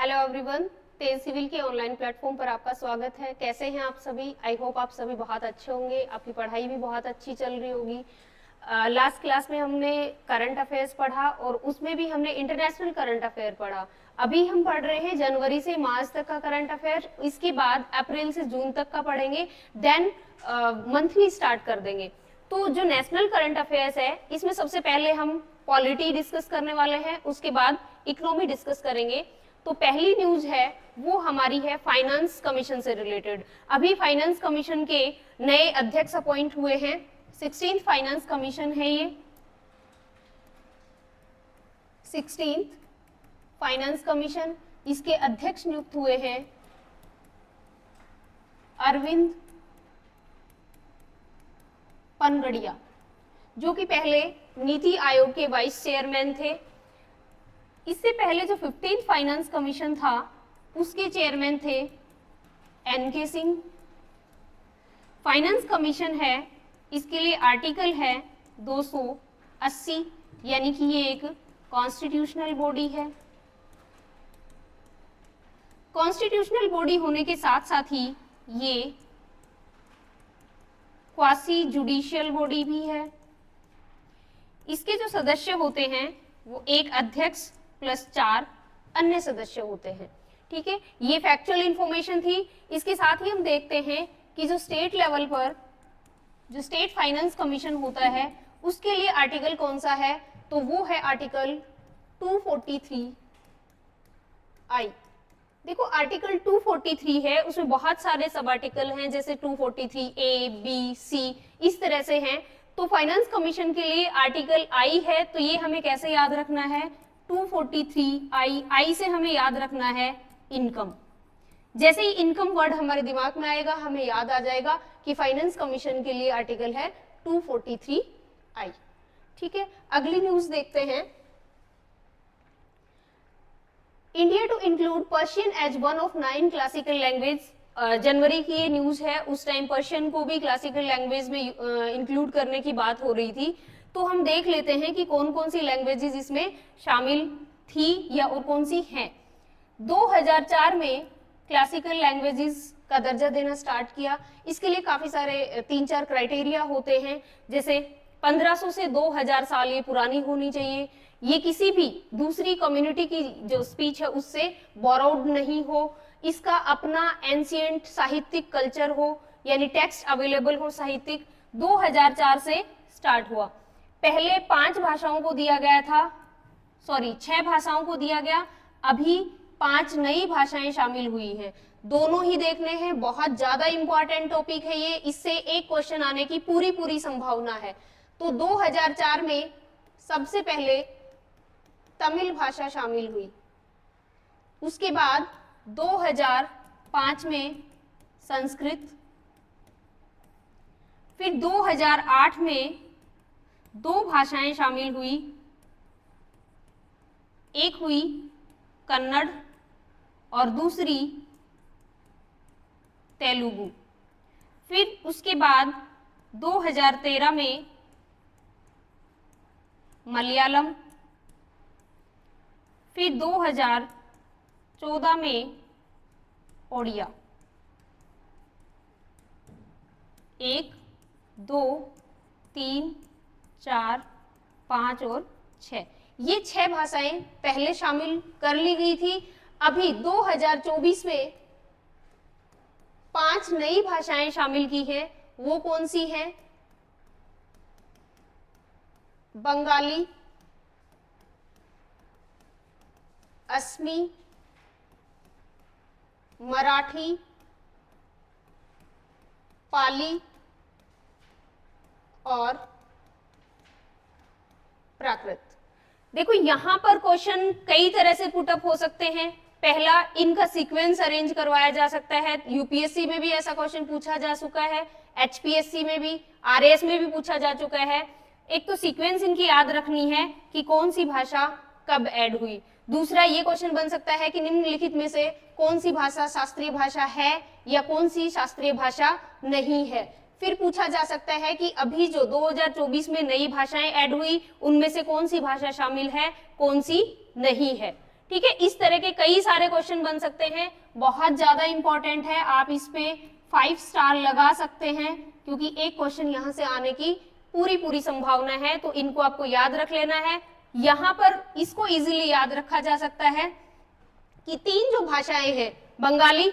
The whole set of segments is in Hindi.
हेलो एवरीवन, तेज सिविल के ऑनलाइन प्लेटफॉर्म पर आपका स्वागत है। कैसे हैं आप सभी? आई होप आप सभी बहुत अच्छे होंगे, आपकी पढ़ाई भी बहुत अच्छी चल रही होगी। लास्ट क्लास में हमने करंट अफेयर्स पढ़ा और उसमें भी हमने इंटरनेशनल करंट अफेयर पढ़ा। अभी हम पढ़ रहे हैं जनवरी से मार्च तक का करंट अफेयर, इसके बाद अप्रैल से जून तक का पढ़ेंगे, देन मंथली स्टार्ट कर देंगे। तो जो नेशनल करंट अफेयर्स है, इसमें सबसे पहले हम पॉलिटी डिस्कस करने वाले हैं, उसके बाद इकोनॉमी डिस्कस करेंगे। तो पहली न्यूज है वो हमारी है फाइनेंस कमीशन से रिलेटेड। अभी फाइनेंस कमीशन के नए अध्यक्ष अपॉइंट हुए हैं, 16th फाइनेंस कमीशन है ये। 16th फाइनेंस कमीशन, इसके अध्यक्ष नियुक्त हुए हैं अरविंद पनगड़िया, जो कि पहले नीति आयोग के वाइस चेयरमैन थे। इससे पहले जो 15th फाइनेंस कमीशन था उसके चेयरमैन थे एनके सिंह। फाइनेंस कमीशन है, इसके लिए आर्टिकल है 280, यानी कि ये एक कॉन्स्टिट्यूशनल बॉडी है। कॉन्स्टिट्यूशनल बॉडी होने के साथ साथ ही ये क्वासी जुडिशियल बॉडी भी है। इसके जो सदस्य होते हैं वो एक अध्यक्ष प्लस 4 अन्य सदस्य होते हैं। ठीक है, ये फैक्चुअल इंफॉर्मेशन थी। इसके साथ ही हम देखते हैं कि जो स्टेट लेवल पर जो स्टेट फाइनेंस कमीशन होता है उसके लिए आर्टिकल कौन सा है, तो वो है आर्टिकल 243 आई। देखो आर्टिकल 243 है, उसमें बहुत सारे सब आर्टिकल हैं, जैसे 243 ए बी सी इस तरह से हैं। तो फाइनेंस कमीशन के लिए आर्टिकल आई है, तो ये हमें कैसे याद रखना है, 243 आई से हमें याद रखना है इनकम। जैसे ही इनकम वर्ड हमारे दिमाग में आएगा हमें याद आ जाएगा कि फाइनेंस कमीशन के लिए आर्टिकल है 243 आई। ठीक है, अगली न्यूज देखते हैं। India to include Persian as one of 9 classical language. जनवरी की ये न्यूज है, उस टाइम पर्शियन को भी क्लासिकल लैंग्वेज में इंक्लूड करने की बात हो रही थी। तो हम देख लेते हैं कि कौन कौन सी लैंग्वेजेस इसमें शामिल थी या और कौन सी हैं। 2004 में क्लासिकल लैंग्वेजेस का दर्जा देना स्टार्ट किया। इसके लिए काफी सारे 3-4 क्राइटेरिया होते हैं, जैसे 1500 से 2000 साल ये पुरानी होनी चाहिए, ये किसी भी दूसरी कम्युनिटी की जो स्पीच है उससे बोरोड नहीं हो, इसका अपना एंशिएंट साहित्यिक कल्चर हो, यानी टेक्स्ट अवेलेबल हो साहित्यिक। 2004 से स्टार्ट हुआ। पहले 5 भाषाओं को दिया गया था, 6 भाषाओं को दिया गया, अभी 5 नई भाषाएं शामिल हुई हैं। दोनों ही देखने हैं, बहुत ज्यादा इंपॉर्टेंट टॉपिक है ये, इससे एक क्वेश्चन आने की पूरी संभावना है। तो 2004 में सबसे पहले तमिल भाषा शामिल हुई, उसके बाद 2005 में संस्कृत, फिर 2008 में 2 भाषाएं शामिल हुई, एक हुई कन्नड़ और दूसरी तेलुगु। फिर उसके बाद 2013 में मलयालम, फिर 2014 में ओडिया। 1 2 3 4 5 और 6, ये 6 भाषाएं पहले शामिल कर ली गई थी। अभी 2024 में 5 नई भाषाएं शामिल की हैं। वो कौन सी हैं? बंगाली, असमी, मराठी, पाली और प्राकृत। देखो यहां पर क्वेश्चन कई तरह से पुटअप हो सकते हैं। पहला, इनका सीक्वेंस अरेंज करवाया जा सकता है। यूपीएससी में भी ऐसा क्वेश्चन पूछा जा चुका है, एचपीएससी में भी, आरएएस में भी पूछा जा चुका है। एक तो सीक्वेंस इनकी याद रखनी है कि कौन सी भाषा कब ऐड हुई। दूसरा, ये क्वेश्चन बन सकता है कि निम्नलिखित में से कौन सी भाषा शास्त्रीय भाषा है या कौन सी शास्त्रीय भाषा नहीं है। फिर पूछा जा सकता है कि अभी जो 2024 में नई भाषाएं ऐड हुई उनमें से कौन सी भाषा शामिल है, कौन सी नहीं है। ठीक है, इस तरह के कई सारे क्वेश्चन बन सकते हैं, बहुत ज्यादा इंपॉर्टेंट है, आप इस पे 5 स्टार लगा सकते हैं क्योंकि एक क्वेश्चन यहाँ से आने की पूरी संभावना है, तो इनको आपको याद रख लेना है। यहाँ पर इसको इजीली याद रखा जा सकता है कि 3 जो भाषाएं हैं, बंगाली,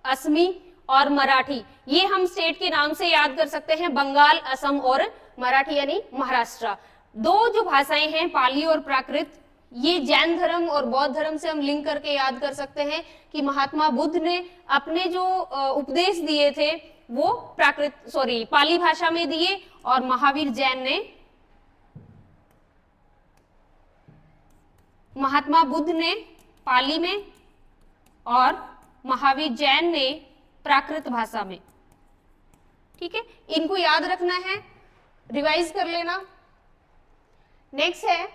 असमी और मराठी, ये हम स्टेट के नाम से याद कर सकते हैं, बंगाल, असम और मराठी यानी महाराष्ट्र। 2 जो भाषाएं हैं, पाली और प्राकृत, ये जैन धर्म और बौद्ध धर्म से हम लिंक करके याद कर सकते हैं कि महात्मा बुद्ध ने अपने जो उपदेश दिए थे वो पाली भाषा में दिए और महावीर जैन ने, महात्मा बुद्ध ने पाली में और महावीर जैन ने प्राकृत भाषा में। ठीक है, इनको याद रखना है, रिवाइज कर लेना। नेक्स्ट है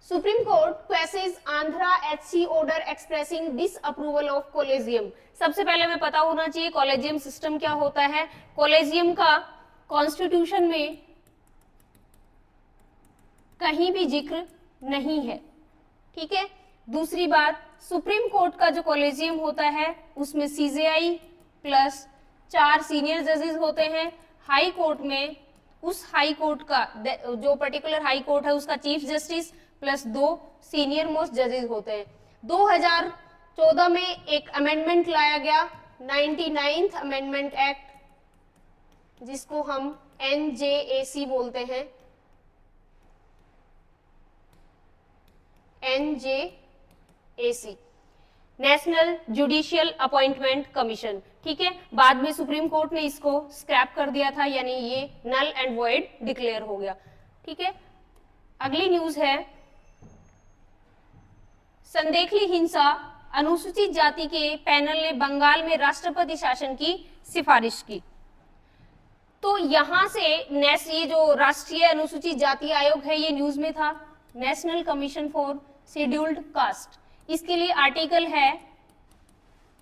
Supreme Court quashes Andhra HC order expressing disapproval of collegium. सबसे पहले हमें पता होना चाहिए कॉलेजियम सिस्टम क्या होता है। कॉलेजियम का कॉन्स्टिट्यूशन में कहीं भी जिक्र नहीं है। ठीक है, दूसरी बात, सुप्रीम कोर्ट का जो कॉलेजियम होता है उसमें सीजेआई प्लस 4 सीनियर जजेस होते हैं। हाई कोर्ट में उस हाई कोर्ट का जो पर्टिकुलर हाई कोर्ट है उसका chief justice plus 2 senior most जजेस होते हैं। 2014 में एक अमेंडमेंट लाया गया, 99th अमेंडमेंट एक्ट, जिसको हम NJAC बोलते हैं, NJAC, national judicial appointment commission. ठीक है, बाद में सुप्रीम कोर्ट ने इसको स्क्रैप कर दिया था, यानी ये नल एंड वॉइड डिक्लेयर हो गया। ठीक है, अगली न्यूज है संदेखली हिंसा, अनुसूचित जाति के पैनल ने बंगाल में राष्ट्रपति शासन की सिफारिश की। तो यहां से ये जो राष्ट्रीय अनुसूचित जाति आयोग है, ये न्यूज में था, national commission for scheduled caste. इसके लिए आर्टिकल है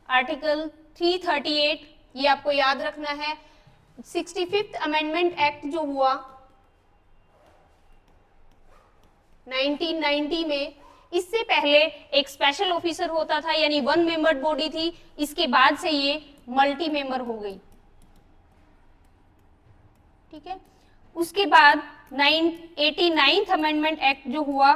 आर्टिकल 338, ये आपको याद रखना है। 65th अमेंडमेंट एक्ट जो हुआ 1990 में, इससे पहले एक स्पेशल ऑफिसर होता था, यानी 1 मेंबर्ड बॉडी थी, इसके बाद से ये मल्टी मेंबर हो गई। ठीक है, उसके बाद 89th अमेंडमेंट एक्ट जो हुआ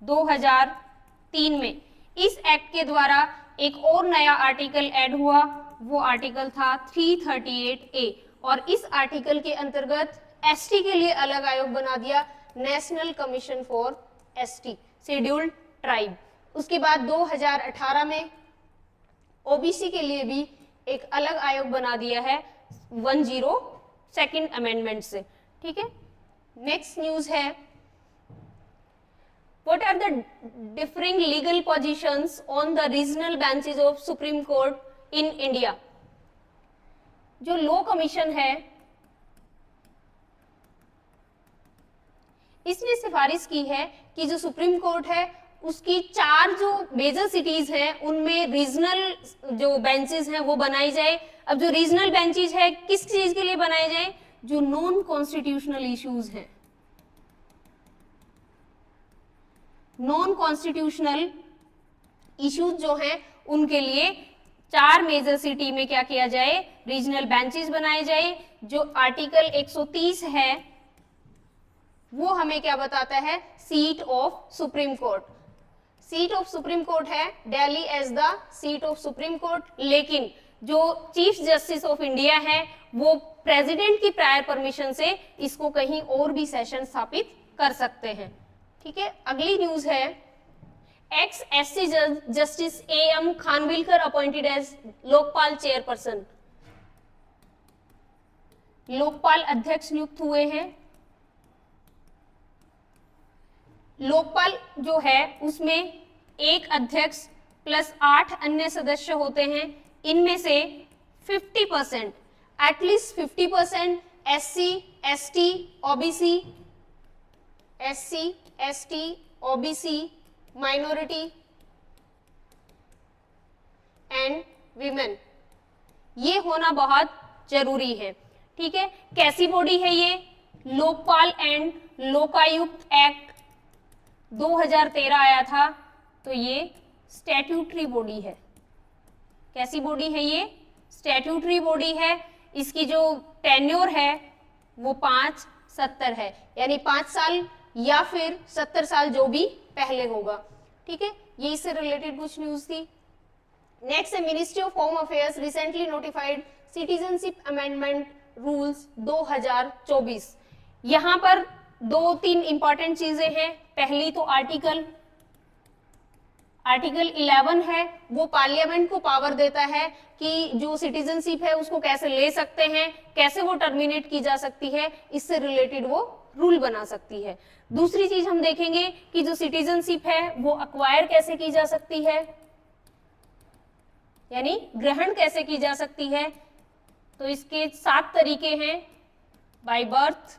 2003 में, इस एक्ट के द्वारा एक और नया आर्टिकल ऐड हुआ, वो आर्टिकल था 338A, और इस आर्टिकल के अंतर्गत एसटी के लिए अलग आयोग बना दिया, national commission for ST, scheduled tribe. उसके बाद 2018 में ओबीसी के लिए भी एक अलग आयोग बना दिया है 102nd अमेंडमेंट से। ठीक है, नेक्स्ट न्यूज है What are the differing legal positions on the regional benches of Supreme Court in India? जो लॉ कमीशन है इसने सिफारिश की है कि जो सुप्रीम कोर्ट है उसकी 4 जो मेजर सिटीज हैं उनमें रीजनल जो बेंचेस हैं वो बनाई जाए। अब जो रीजनल बेंचेस है किस चीज के लिए बनाए जाए? जो नॉन कॉन्स्टिट्यूशनल इश्यूज हैं, नॉन कॉन्स्टिट्यूशनल इश्यूज जो हैं उनके लिए 4 मेजर सिटी में क्या किया जाए? रीजनल बेंचेस बनाए जाए। जो आर्टिकल 130 है वो हमें क्या बताता है? Seat of Supreme Court. Seat of Supreme Court है Delhi as the seat of Supreme Court, लेकिन जो चीफ जस्टिस ऑफ इंडिया है वो प्रेसिडेंट की प्रायर परमिशन से इसको कहीं और भी सेशन स्थापित कर सकते हैं। ठीक है, अगली न्यूज है ex SC justice AM Khanwilkar appointed as Lokpal chairperson. Lokpal अध्यक्ष नियुक्त हुए हैं। लोकपाल जो है उसमें एक अध्यक्ष प्लस 8 अन्य सदस्य होते हैं। इनमें से 50%, at least 50% SC, ST, OBC, minority and women, ये होना बहुत जरूरी है। ठीक है, कैसी बॉडी है ये? लोकपाल एंड लोकायुक्त एक्ट 2013 आया था। तो ये स्टैट्यूटरी बॉडी है। कैसी बॉडी है ये? स्टैट्यूटरी बॉडी है। इसकी जो टेन्योर है वो 5-70 है, यानी 5 साल या फिर 70 साल, जो भी पहले होगा। ठीक है, ये इससे रिलेटेड कुछ न्यूज थी। नेक्स्ट है ministry of home affairs recently notified citizenship amendment rules 2024। यहां पर 2-3 इंपॉर्टेंट चीजें हैं। पहली तो आर्टिकल 11 है, वो पार्लियामेंट को पावर देता है कि जो सिटीजनशिप है उसको कैसे ले सकते हैं, कैसे वो टर्मिनेट की जा सकती है, इससे रिलेटेड वो रूल बना सकती है। दूसरी चीज हम देखेंगे कि जो सिटीजनशिप है वो अक्वायर कैसे की जा सकती है, यानी ग्रहण कैसे की जा सकती है। तो इसके 7 तरीके हैं: by birth,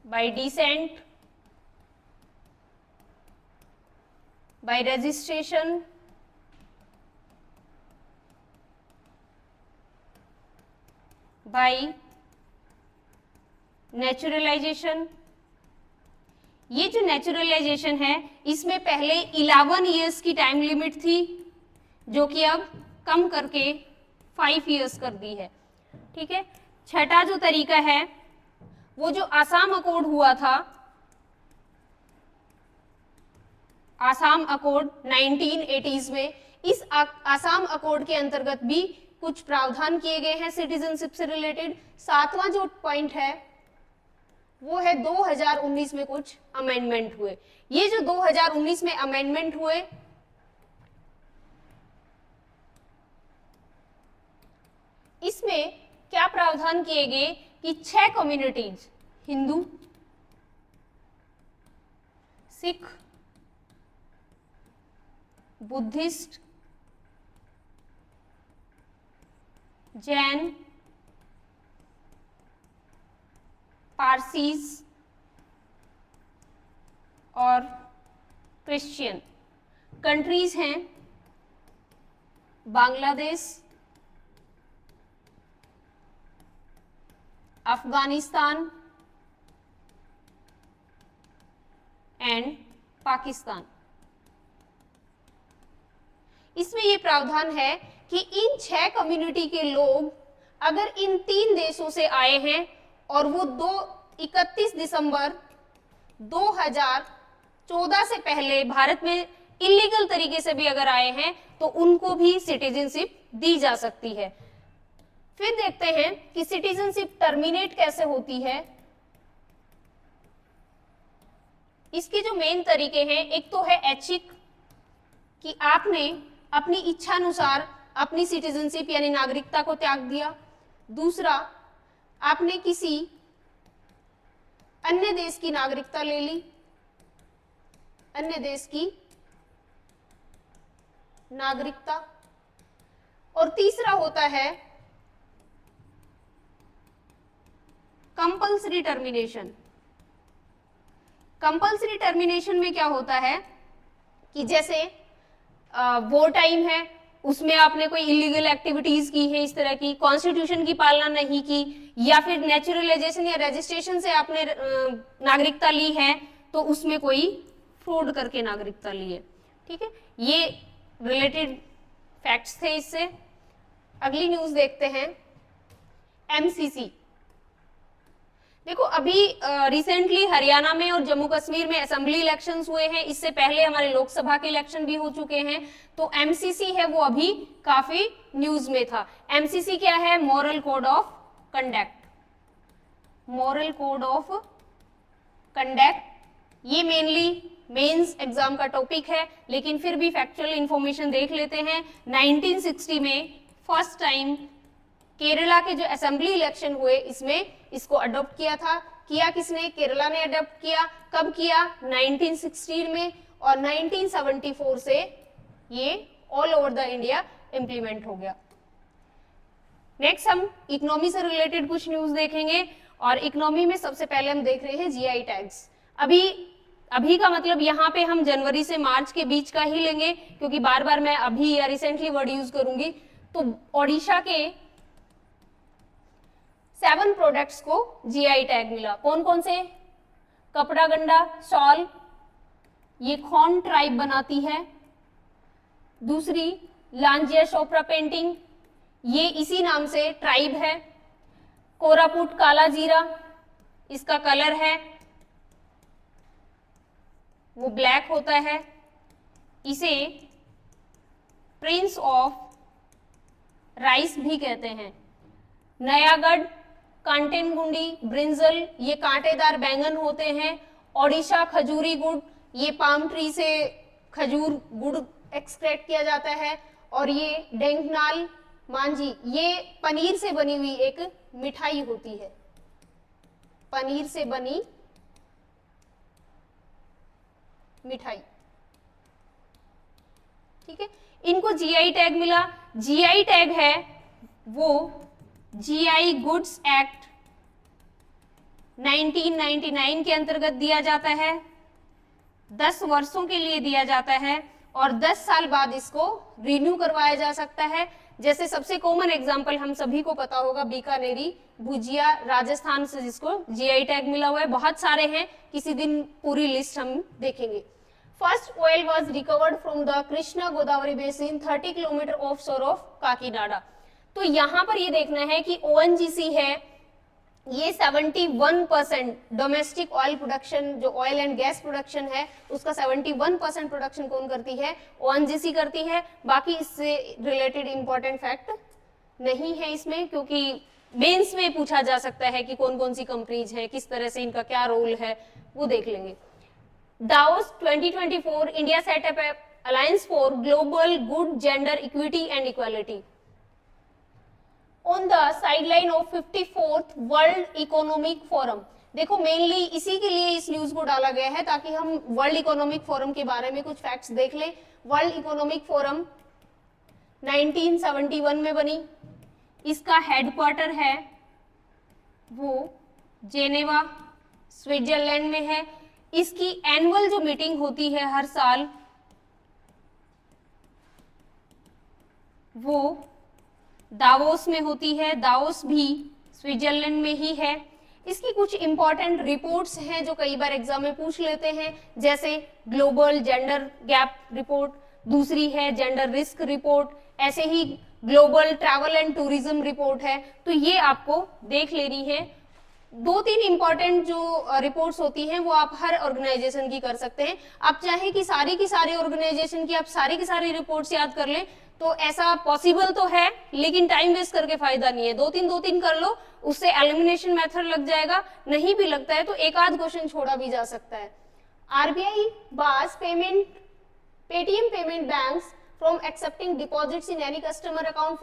bye decent, by registration, by naturalization। ये जो नेचुरलाइजेशन है इसमें पहले 11 इयर्स की टाइम लिमिट थी, जो कि अब कम करके 5 इयर्स कर दी है। ठीक है, छठा जो तरीका है वो जो आसाम अकॉर्ड हुआ था, आसाम अकॉर्ड 1980s में, इस आसाम अकॉर्ड के अंतर्गत भी कुछ प्रावधान किए गए हैं सिटीजनशिप से रिलेटेड। 7वां जो पॉइंट है वो है 2019 में कुछ अमेंडमेंट हुए। ये जो 2019 में अमेंडमेंट हुए, इसमें क्या प्रावधान किए गए कि 6 communities, Hindu, Sikh, Buddhist, Jain, Parsis और क्रिश्चियन कंट्रीज हैं बांग्लादेश, अफगानिस्तान एंड पाकिस्तान। इसमें यह प्रावधान है कि इन 6 कम्युनिटी के लोग अगर इन 3 देशों से आए हैं और वो 31 दिसंबर 2014 से पहले भारत में इलीगल तरीके से भी अगर आए हैं तो उनको भी सिटीजनशिप दी जा सकती है। फिर देखते हैं कि सिटीजनशिप टर्मिनेट कैसे होती है। इसके जो मेन तरीके हैं, एक तो है ऐच्छिक, कि आपने अपनी इच्छा अनुसार अपनी सिटीजनशिप यानी नागरिकता को त्याग दिया। दूसरा, आपने किसी अन्य देश की नागरिकता ले ली, अन्य देश की नागरिकता। और तीसरा होता है कंपल्सरी टर्मिनेशन। कंपल्सरी टर्मिनेशन में क्या होता है कि जैसे वो टाइम है उसमें आपने कोई इलीगल एक्टिविटीज की है, इस तरह की, कॉन्स्टिट्यूशन की पालना नहीं की, या फिर नेचुरलाइजेशन या रजिस्ट्रेशन से आपने नागरिकता ली है तो उसमें कोई फ्रॉड करके नागरिकता ली है। ठीक है, ये रिलेटेड फैक्ट्स थे इससे। अगली न्यूज देखते हैं, एमसीसी। देखो, अभी रिसेंटली हरियाणा में और जम्मू कश्मीर में असेंबली इलेक्शंस हुए हैं, इससे पहले हमारे लोकसभा के इलेक्शन भी हो चुके हैं। तो एमसीसी है वो अभी काफी न्यूज में था। एमसीसी क्या है? Moral code of conduct. Moral code of conduct ये मेनली मेंस एग्जाम का टॉपिक है, लेकिन फिर भी फैक्चुअल इंफॉर्मेशन देख लेते हैं। 1960 में फर्स्ट टाइम केरला के जो असेंबली इलेक्शन हुए इसमें इसको अडॉप्ट किया था। किया किसने? केरला ने अडॉप्ट किया। कब किया? 1916 में, और 1974 से ये all over the India implement हो गया। नेक्स्ट हम इकोनॉमी से रिलेटेड कुछ न्यूज देखेंगे, और इकोनॉमी में सबसे पहले हम देख रहे हैं जीआई टैग्स। अभी का मतलब यहाँ पे हम जनवरी से मार्च के बीच का ही लेंगे, क्योंकि बार बार मैं अभी या रिसेंटली वर्ड यूज करूंगी। तो ओडिशा के 7 प्रोडक्ट्स को जीआई टैग मिला। कौन कौन से? कपड़ा गंडा शॉल, ये खॉन ट्राइब बनाती है। दूसरी लांजिया चोपड़ा पेंटिंग, ये इसी नाम से ट्राइब है। कोरापुट काला जीरा, इसका कलर है वो ब्लैक होता है, इसे प्रिंस ऑफ राइस भी कहते हैं। नयागढ़ कांटेनगुंडी ब्रिंजल, ये कांटेदार बैंगन होते हैं। ओडिशा खजूरी गुड़, ये पाम ट्री से खजूर गुड़ एक्सट्रैक्ट किया जाता है। और ये डेंगनाल मांझी, ये पनीर से बनी हुई एक मिठाई होती है, पनीर से बनी मिठाई, ठीक है। इनको जीआई टैग मिला। जीआई टैग है वो जीआई गुड्स एक्ट 1999 के अंतर्गत दिया जाता है, 10 वर्षों के लिए दिया जाता है और 10 साल बाद इसको रिन्यू करवाया जा सकता है। जैसे सबसे कॉमन एग्जांपल हम सभी को पता होगा बीकानेरी भुजिया, राजस्थान से जिसको जीआई टैग मिला हुआ है। बहुत सारे हैं, किसी दिन पूरी लिस्ट हम देखेंगे। First oil was recovered from the Krishna Godavari basin 30 kilometre of शोर ऑफ काकीनाडा। तो यहां पर ये देखना है कि ओएनजीसी है, ये 71% डोमेस्टिक ऑयल प्रोडक्शन, जो ऑयल एंड गैस प्रोडक्शन है उसका 71% प्रोडक्शन कौन करती है? ओएनजीसी करती है। बाकी इससे रिलेटेड इंपॉर्टेंट फैक्ट नहीं है इसमें, क्योंकि मेंस में पूछा जा सकता है कि कौन कौन सी कंपनीज है, किस तरह से इनका क्या रोल है, वो देख लेंगे। Davos 2024, India set up an alliance for global good gender equity and equality. On the sideline of 54th World Economic Forum, देखो मेनली इसी के लिए इस न्यूज को डाला गया है ताकि हम वर्ल्ड इकोनॉमिक फोरम के बारे में कुछ फैक्ट्स देख लें। वर्ल्ड इकोनॉमिक फोरम 1971 में बनी, इसका हेडक्वार्टर है वो जेनेवा स्विट्जरलैंड में है। इसकी एनुअल जो मीटिंग होती है हर साल वो दावोस में होती है। दावोस भी स्विट्जरलैंड में ही है। इसकी कुछ इंपॉर्टेंट रिपोर्ट्स हैं जो कई बार एग्जाम में पूछ लेते हैं, जैसे ग्लोबल जेंडर गैप रिपोर्ट, दूसरी है जेंडर रिस्क रिपोर्ट, ऐसे ही global travel and tourism report है। तो ये आपको देख लेनी है। 2-3 इंपॉर्टेंट जो रिपोर्ट्स होती हैं वो आप हर ऑर्गेनाइजेशन की कर सकते हैं। आप चाहे कि सारी ऑर्गेनाइजेशन की आप सारी की सारी रिपोर्ट्स याद कर लें तो ऐसा पॉसिबल तो है, लेकिन टाइम वेस्ट करके फायदा नहीं है। 2-3 कर लो, उससे एलिमिनेशन मेथड लग जाएगा। नहीं भी लगता है तो एक आध क्वेश्चन छोड़ा भी जा सकता है। RBI bars Paytm payment banks from accepting deposits in any customer account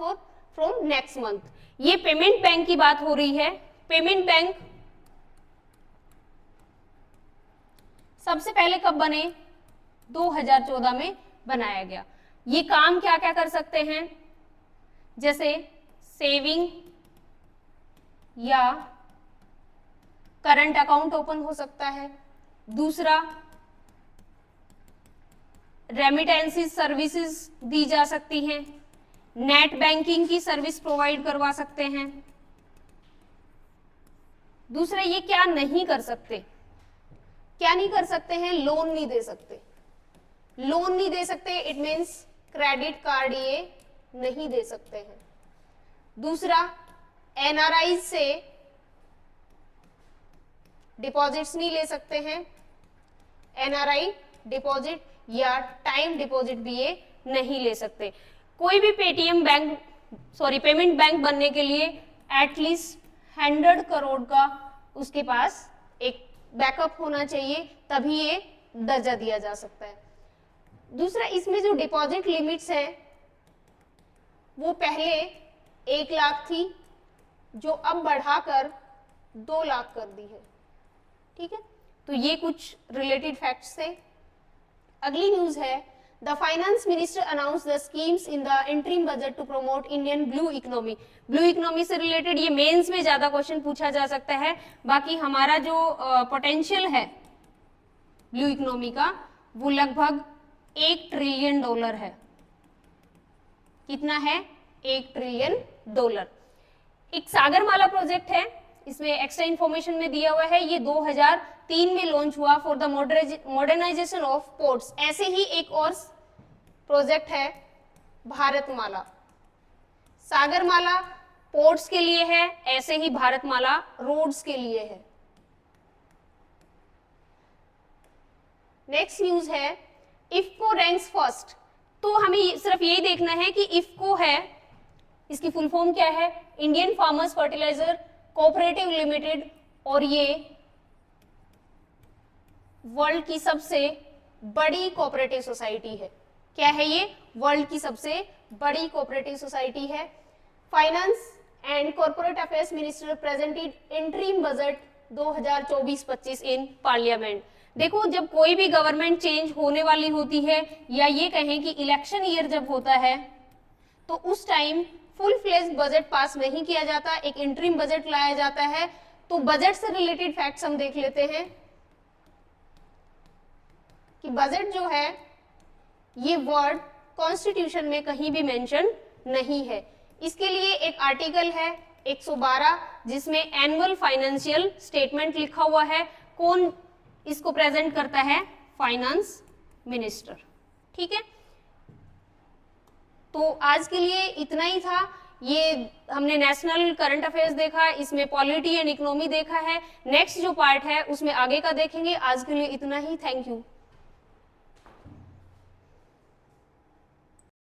from next month. ये पेमेंट बैंक की बात हो रही है। पेमेंट बैंक सबसे पहले कब बने? 2014 में बनाया गया। ये काम क्या क्या कर सकते हैं? जैसे सेविंग या करंट अकाउंट ओपन हो सकता है। दूसरा, रेमिटेंसेस सर्विसेज दी जा सकती हैं। नेट बैंकिंग की सर्विस प्रोवाइड करवा सकते हैं। दूसरा, ये क्या नहीं कर सकते? क्या नहीं कर सकते हैं? लोन नहीं दे सकते। लोन नहीं दे सकते इट मीन्स क्रेडिट कार्ड ये नहीं दे सकते हैं। दूसरा, एनआरआई से डिपॉजिट्स नहीं ले सकते हैं। एनआरआई डिपॉजिट या टाइम डिपॉजिट भी ये नहीं ले सकते। कोई भी पेमेंट बैंक बनने के लिए एटलीस्ट 100 करोड़ का उसके पास एक बैकअप होना चाहिए, तभी ये दर्जा दिया जा सकता है। दूसरा, इसमें जो डिपॉजिट लिमिट्स है वो पहले 1 लाख थी, जो अब बढ़ाकर 2 लाख कर दी है। ठीक है, तो ये कुछ रिलेटेड फैक्ट्स थे। अगली न्यूज है, the finance minister announce the schemes in the interim budget to promote Indian blue economy. Blue economy से रिलेटेड ये मेंस में ज्यादा क्वेश्चन पूछा जा सकता है। बाकी हमारा जो पोटेंशियल है ब्लू इकोनॉमी का वो लगभग $1 ट्रिलियन है। कितना है? $1 ट्रिलियन। एक सागरमाला प्रोजेक्ट है, इसमें एक्स्ट्रा इंफॉर्मेशन में दिया हुआ है, ये 2003 में लॉन्च हुआ for the modernisation of ports. ऐसे ही एक और प्रोजेक्ट है भारतमाला। सागरमाला पोर्ट्स के लिए है, ऐसे ही भारतमाला रोड्स के लिए है। नेक्स्ट न्यूज है इफको रैंक्स फर्स्ट। तो हमें सिर्फ यही देखना है कि इफको है, इसकी फुल फॉर्म क्या है, Indian farmers fertiliser cooperative limited, और ये वर्ल्ड की सबसे बड़ी कोऑपरेटिव सोसाइटी है। क्या है ये? वर्ल्ड की सबसे बड़ी कोऑपरेटिव सोसाइटी है। Finance and corporate affairs minister presented interim budget 2024-25 in parliament. देखो, जब कोई भी गवर्नमेंट चेंज होने वाली होती है, या ये कहें कि इलेक्शन ईयर जब होता है, तो उस time full fledged budget pass नहीं किया जाता, एक इंटरिम बजट लाया जाता है। तो बजट से रिलेटेड फैक्ट्स हम देख लेते हैं कि बजट जो है ये वर्ड कॉन्स्टिट्यूशन में कहीं भी मेंशन नहीं है। इसके लिए एक आर्टिकल है 112 जिसमें एनुअल फाइनेंशियल स्टेटमेंट लिखा हुआ है। कौन इसको प्रेजेंट करता है? Finance minister. ठीक है, तो आज के लिए इतना ही था। ये हमने नेशनल करंट अफेयर्स देखा, इसमें पॉलिटी एंड इकोनॉमी देखा है। नेक्स्ट जो पार्ट है उसमें आगे का देखेंगे। आज के लिए इतना ही। Thank you.